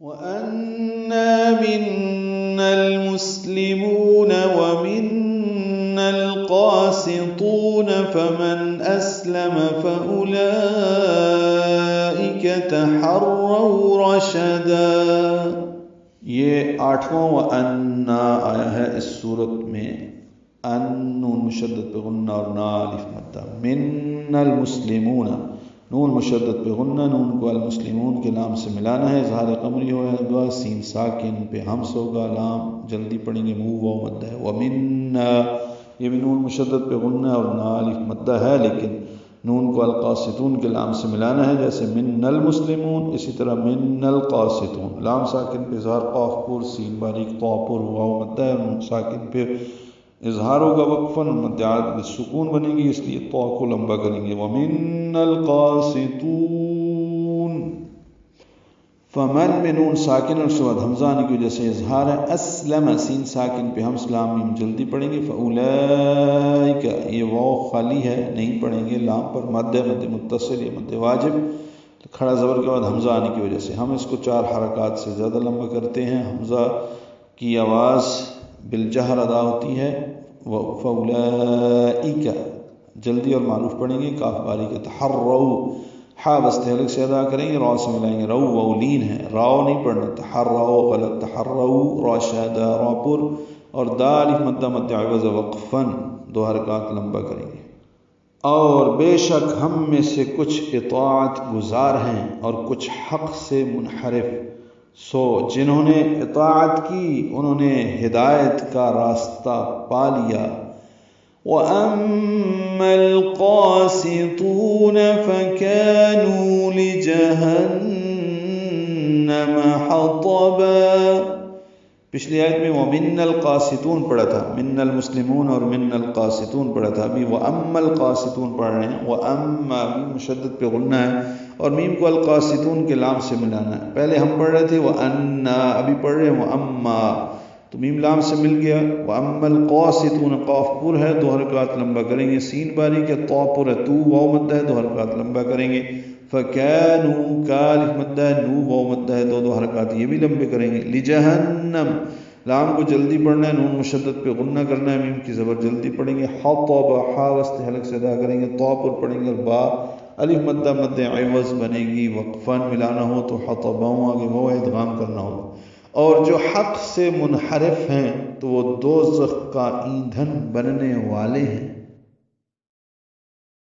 وَأَنَّا مِنَّا الْمُسْلِمُونَ وَمِنَّا الْقَاسِطُونَ فَمَنْ أَسْلَمَ فَأُولَئِكَ تَحَرَّوْا رَشَدًا۔ یہ 8واں وَأَنَّا آیا ہے اس صورت میں، ان نون مشدد پہ غنہ اور نا الف مدہ، من المسلمون نون مشدد پہ غنہ، نون کو المسلمون کے لام سے ملانا ہے، اظہار قمری ہوگا، سین ساکن پہ ہمس ہوگا، لام جلدی پڑھیں گے، منہ واو مدہ ہے، ومن یہ بھی نون مشدد پہ غنہ اور نا الف مدہ ہے، لیکن نون کو القاسطون کے لام سے ملانا ہے، جیسے من المسلمون، اسی طرح من القاسطون، لام ساکن پہ اظہار قاف پر، سین باریک طا پر، واو مدہ ہے، نون ساکن پہ اظہار ہوگا وقفاً، مدعات سکون بنے گی، اس لیے طا کو لمبا کریں گے، ومن القاسطون، فمن میں نون ساکن اور سواد حمزہ آنے کی وجہ سے اظہار ہے، اسلم سین ساکن پہ ہم لام میم جلدی پڑھیں گے، فاولئک یہ واو خالی ہے نہیں پڑھیں گے، لام پر مد ہے، مد متصل یا مد واجب، کھڑا زبر کے بعد حمزہ آنے کی وجہ سے ہم اس کو 4 حرکات سے زیادہ لمبا کرتے ہیں، حمزہ کی آواز بالجہر ادا ہوتی ہے، فاولئک جلدی اور معروف پڑھیں گے، کاف باریک تحروا، حا بستے حلق سے ادا کریں گے، را سے ملائیں گے، رو وولین ہے، راو نہیں پڑھنا، تحروا غلط، تحروا راشدا را پر، اور دال مدہ مد عوض وقفاً 2 حرکات لمبا کریں گے۔ اور بے شک ہم میں سے کچھ اطاعت گزار ہیں اور کچھ حق سے منحرف، سو جنہوں نے اطاعت کی انہوں نے ہدایت کا راستہ پا لیا۔ وَأَمَّا الْقَاسِطُونَ فَكَانُوا لِجَهَنَّمَ حَطَبًا، پچھلی آیت میں وَمِنَّ الْقَاسِطُونَ پڑھا تھا، مِنَّ الْمُسْلِمُونَ اور مِنَّ الْقَاسِطُونَ پڑھا تھا، ابھی وَأَمَّا الْقَاسِطُونَ پڑھ رہے ہیں، وَأَمَّا میم مشدد پہ غنہ ہے اور میم کو القاسطون کے لام سے ملانا ہے، پہلے ہم پڑھ رہے تھے وَأَنَّا، ابھی پڑھ رہے ہیں وَأَمَّا، تو میم لام سے مل گیا، وَأَمَّا الْقَاسِطُونَ قاف پر ہے 2 حرکات لمبا کریں گے، سین باریک ہے، طا پر ہے، تو واو مدہ ہے 2 حرکات لمبا کریں گے، فَكَانُوا کالف مدہ ہے، نو واو مدہ ہے، 2 حرکات یہ بھی لمبے کریں گے، لِجَهَنَّمْ لام کو جلدی پڑھنا ہے، نون مشدد پہ غنہ کرنا ہے، میم کی زبر جلدی پڑھیں گے، حَطَبَ حا وسط حلق سے ادا کریں گے، طا پر پڑھیں گے، با الف مدہ مد عوض بنے گی، وقفاً ملانا ہو تو حطباؤں آگے وہ ادغام کرنا ہوگا، اور جو حق سے منحرف ہیں تو وہ دوزخ کا ایندھن بننے والے ہیں۔